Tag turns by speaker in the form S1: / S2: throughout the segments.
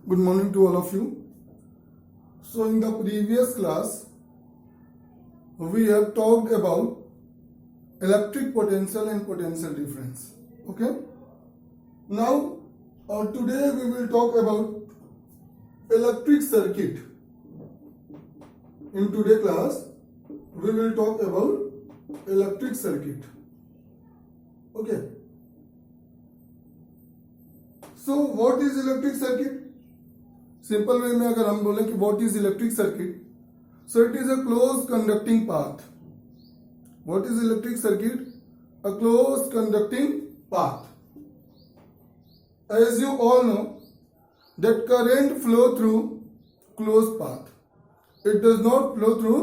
S1: Good morning to all of you. So in the previous class, we have talked about electric potential and potential difference. Okay. Now, today we will talk about electric circuit. In today's class, we will talk about electric circuit. Okay. So what is electric circuit? Simple way में अगर हम बोले कि what is electric circuit, so it is a close conducting path. What is electric circuit? A close conducting path. As you all know that current flow through close path, it does not flow through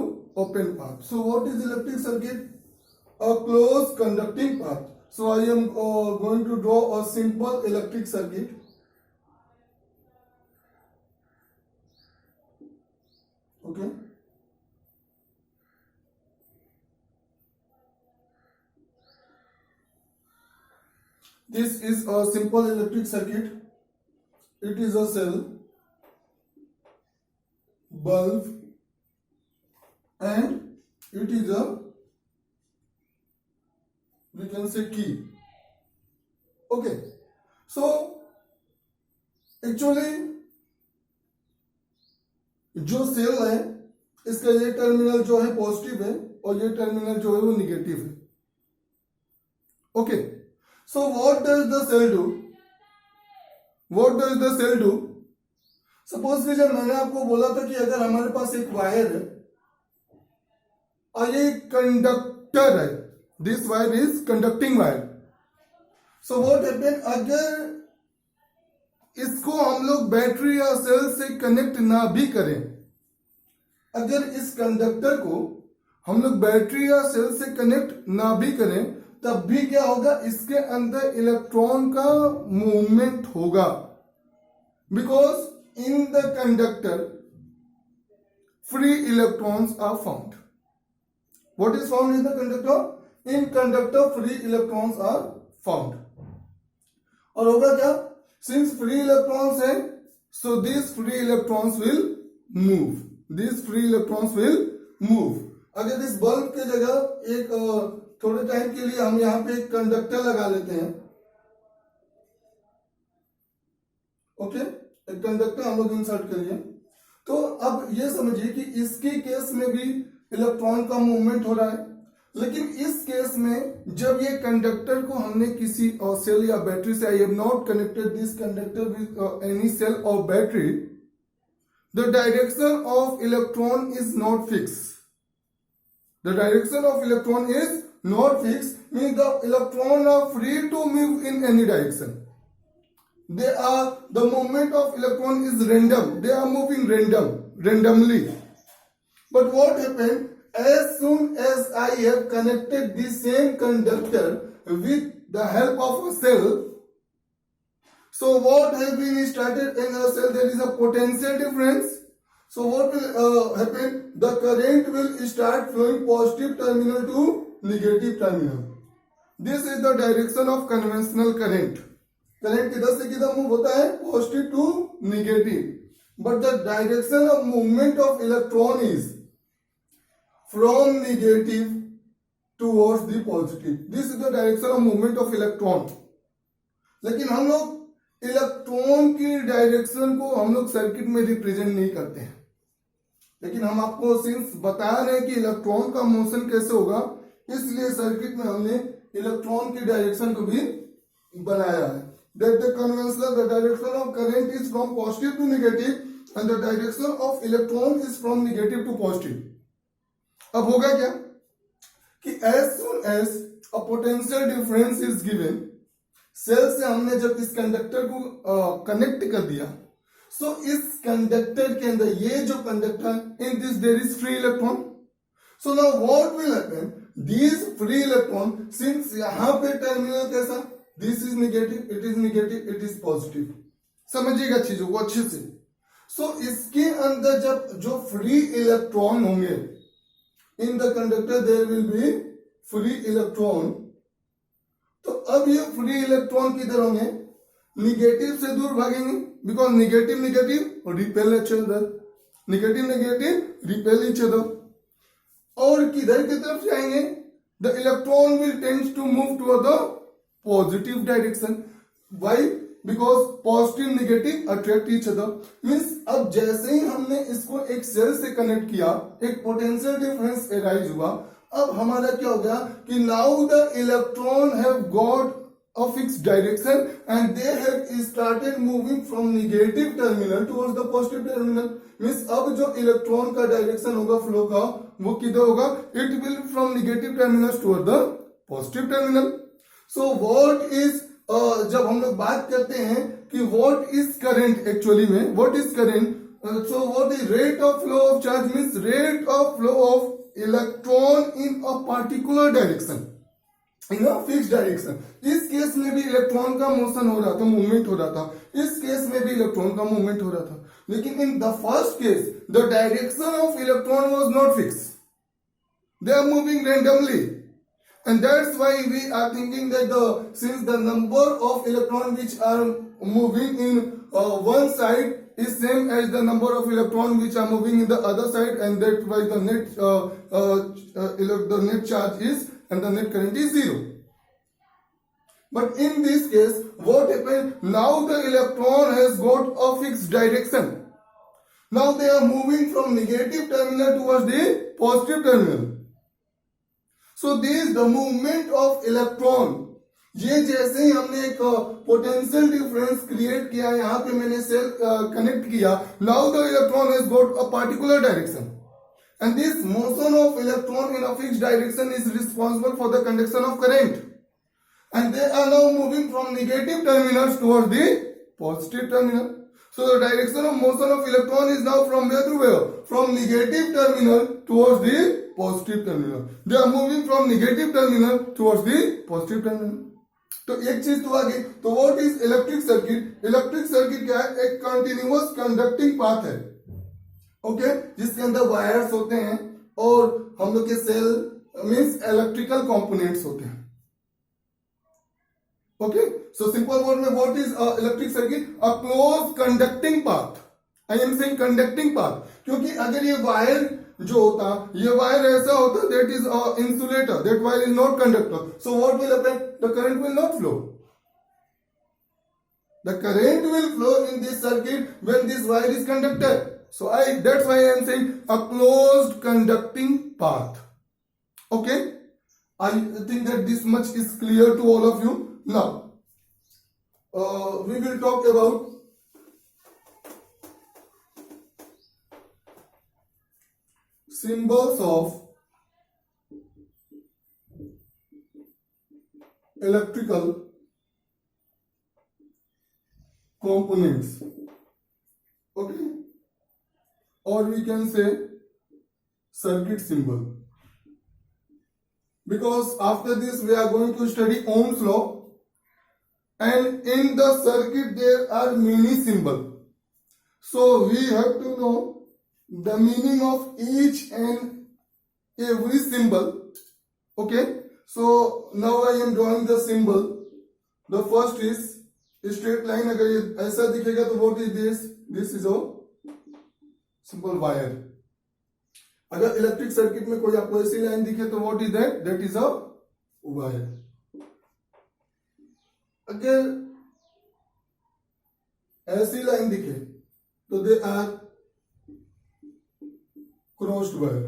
S1: open path. So what is electric circuit? A close conducting path. So I am going to draw a simple electric circuit. Okay. This is a simple electric circuit. It is a cell, bulb, and it is a, we can say, key. Okay. So actually जो cell है इसका ये terminal जो है positive है और ये terminal जो है वो निगेटिव है. Okay. So what does the cell do? What does the cell do? Suppose कि जब मैंने आपको बोला था कि अगर हमारे पास एक वायर है और ये कंडक्टर है, this wire is conducting wire. So what happen, अगर इसको हम लोग बैटरी या सेल से कनेक्ट ना भी करें, अगर इस कंडक्टर को हम लोग बैटरी या सेल से कनेक्ट ना भी करें, तब भी क्या होगा, इसके अंदर इलेक्ट्रॉन का मूवमेंट होगा. Because in the conductor free electrons are found. What is found in the conductor? In conductor free electrons are found. और होगा क्या? Since free electrons है, so these free electrons will move. These free electrons will move. अगर इस bulb के जगह एक थोड़े टाइम के लिए हम यहाँ पे एक कंडक्टर लगा लेते हैं. ओके, एक कंडक्टर हम लोग इंसर्ट करिए, तो अब ये समझिए कि इसके केस में भी इलेक्ट्रॉन का मूवमेंट हो रहा है. लेकिन इस केस में जब ये कंडक्टर को हमने किसी सेल या बैटरी से, I have not connected this conductor with any cell और battery, the direction of electron is not fix. The direction of electron is not fix, mean the electron are free to move in any direction. They are, the movement of electron is random. They are moving randomly. But what happened? As soon as I have connected the same conductor with the help of a cell, so what have been started in a cell? There is a potential difference. So what will happen? The current will start flowing positive terminal to negative terminal. This is the direction of conventional current. Current किधर से किधर move होता है? Positive to negative. But the direction of movement of electron is from negative towards the positive. This is the direction of movement of electron. लेकिन हम लोग electron की direction को हम लोग सर्किट में रिप्रेजेंट नहीं करते हैं. लेकिन हम आपको सिंस बता रहे हैं कि इलेक्ट्रॉन का मोशन कैसे होगा, इसलिए सर्किट में हमने इलेक्ट्रॉन की डायरेक्शन को भी बनाया है. That the conventional, the direction of current is from positive to negative and the direction of electron is from negative to positive. अब होगा क्या कि as soon as a potential difference is given, cell से हमने जब इस conductor को connect कर दिया, सो इस कंडक्टर के अंदर ये जो conductor, in this there is free electron. So now what will happen? This free electron, since यहां पे टर्मिनल कैसा, this is negative, it is negative, it is positive. समझिएगा चीजों को अच्छे से. सो इसके अंदर जब जो फ्री इलेक्ट्रॉन होंगे in the conductor, there will be free electron. तो अब ये फ्री इलेक्ट्रॉन किधर होंगे? निगेटिव से दूर भागेंगे, because negative negative repel each other, negative negative repel each other। और किधर की तरफ जाएंगे, the electron will tend to move toward the positive direction. Why? Because positive negative attract each other. Means अब जैसे ही हमने इसको एक सेल से कनेक्ट किया, एक पोटेंशियल डिफरेंस एराइज हुआ। अब हमारा क्या हो गया कि now the electron have got a fixed direction and they have started moving from negative terminal towards the positive terminal। Means अब जो इलेक्ट्रॉन का डायरेक्शन होगा फ्लो का, वो किधर होगा, it will from negative terminal toward the positive terminal. So what is, जब हम लोग बात करते हैं कि व्हाट इज करंट, एक्चुअली में what is current, so what is rate of flow of charge, means rate of flow of electron in a particular direction, in a fix direction. इस case में भी इलेक्ट्रॉन का motion हो रहा था, movement हो रहा था, इस केस में भी इलेक्ट्रॉन का मूवमेंट हो रहा था। लेकिन in the first case the direction of electron was not fix, they are moving randomly, and that's why we are thinking that since the number of electrons which are moving in one side is same as the number of electrons which are moving in the other side, and that's why the net charge is and the net current is zero. But in this case, what happened? Now the electron has got a fixed direction. Now they are moving from negative terminal towards the positive terminal. So this the movement of electron, ये जैसे ही हमने एक potential difference create किया, यहाँ पे मैंने cell connect किया, now the electron has got a particular direction and this motion of electron in a fixed direction is responsible for the conduction of current, and they are now moving from negative terminals towards the positive terminal. So the direction of motion of electron is now from where to where, from negative terminal towards the positive terminal, they are moving from negative terminal towards the positive terminal। तो एक चीज तो आ गई। तो what is electric circuit? Electric circuit क्या है, एक continuous conducting path है, ओके, जिसके अंदर वायर्स होते हैं और हम लोग के सेल मींस इलेक्ट्रिकल कंपोनेंट्स होते हैं, ओके। सो सिंपल वर्ड में what is electric circuit? A close conducting path. I am saying conducting path, क्योंकि अगर ये वायर जो होता, ये वायर ऐसा होता, that is insulator, that wire is not conductor, so what will happen, the current will not flow. The current will flow in this circuit when this wire is conductor. So that's why I am saying a closed conducting path. Okay, I think that this much is clear to all of you. Now, we will talk about symbols of electrical components. Okay. Or we can say circuit symbol, because after this we are going to study Ohm's law, and in the circuit there are many symbols, so we have to know the meaning of each and every symbol, okay। So now I am drawing the symbol। The first is straight line, अगर ये ऐसा दिखेगा तो what is this? This is a simple wire. अगर electric circuit में कोई आपको ऐसी लाइन दिखे तो what is that? That is a wire. अगर ऐसी लाइन दिखे तो they are crossed wire.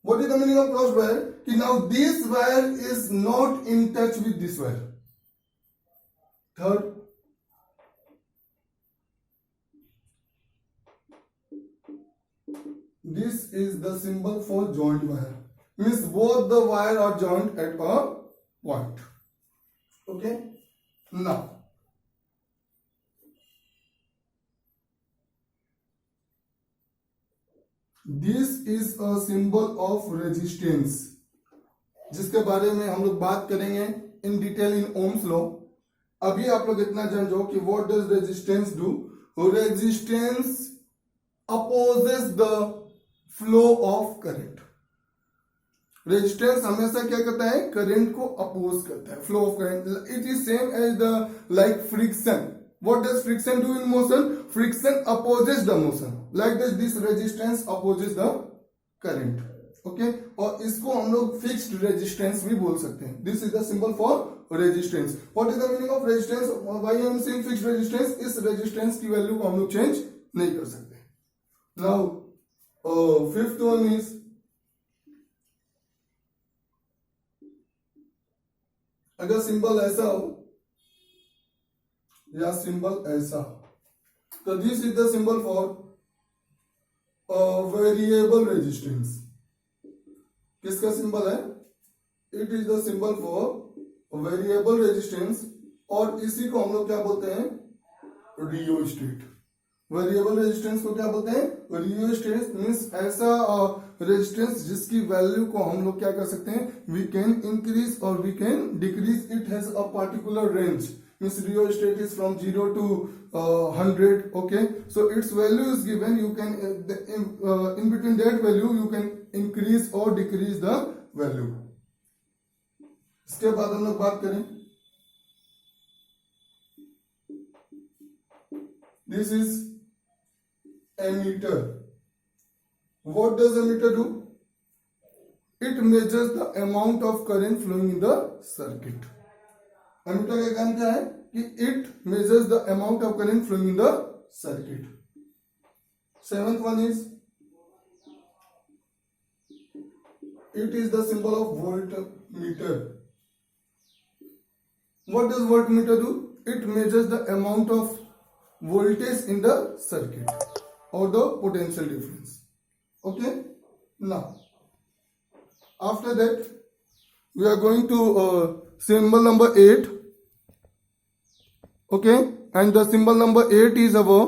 S1: What is the meaning of crossed wire? कि now this wire is not in touch with this wire. Third, this is the symbol for joint wire, means both the wire are joined at a point, okay। Now this is a symbol of resistance, जिसके बारे में हम लोग बात करेंगे in detail in Ohm's law. अभी आप लोग इतना जान जाओ कि what does resistance do. Resistance opposes the flow of current, resistance हमेशा क्या करता है, करंट को अपोज करता है, flow of current. It is same as the like friction. What does friction do in motion? Friction opposes the motion. Like this resistance opposes the current. Okay? और इसको हम लोग fixed resistance भी बोल सकते हैं. This is the symbol for resistance. What is the meaning of resistance? Why I am saying fixed resistance? इस resistance की वैल्यू को हम लोग चेंज नहीं कर सकते. Now, fifth one is अगर सिंबल ऐसा हो या सिंबल ऐसा, तो this is the symbol for variable resistance. किसका सिंबल है? It is the symbol for variable resistance. और इसी को हम लोग क्या बोलते हैं? रियोस्टेट. वेरिएबल रेजिस्टेंस को क्या बोलते हैं? रियोस्टेट मीन्स ऐसा रेजिस्टेंस जिसकी वैल्यू को हम लोग क्या कर सकते हैं? वी कैन इंक्रीज और we can decrease. It has a particular range. Means rheostat is from 0 to 100. Okay, so its value is given. You can in between that value you can increase or decrease the value. इसके बाद हम लोग बात करें, this is ammeter. What does ammeter do? It measures the amount of current flowing in the circuit. Ammeter का काम क्या है कि it measures the amount of current flowing in the circuit. Seventh one is it is the symbol of voltmeter. What does voltmeter do? It measures the amount of voltage in the circuit और the potential difference. Okay, now after that we are going to symbol number 8. Okay, and the symbol number 8 is our